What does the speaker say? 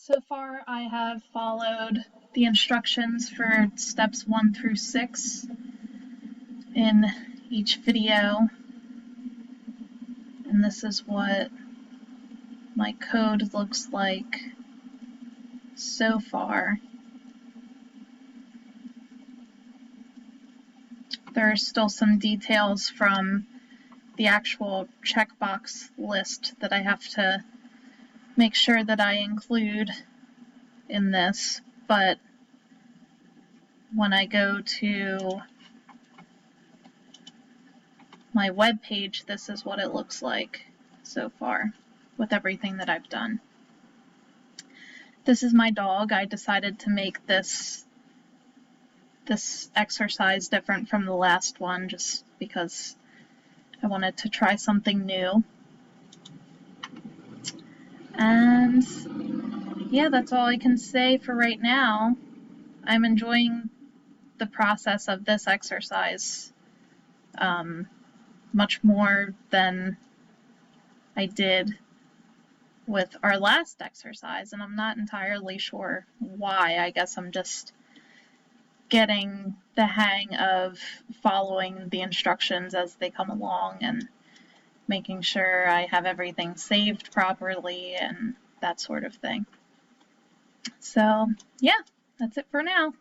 So far, I have followed the instructions for steps 1 through 6 in each video, and this is what my code looks like so far. There are still some details from the actual checkbox list that I have to make sure that I include in this, but when I go to my web page, this is what it looks like so far with everything that I've done. This is my dog. I decided to make this exercise different from the last one just because I wanted to try something new. And yeah, that's all I can say for right now. I'm enjoying the process of this exercise much more than I did with our last exercise, and I'm not entirely sure why. I guess I'm just getting the hang of following the instructions as they come along and making sure I have everything saved properly and that sort of thing. So yeah, that's it for now.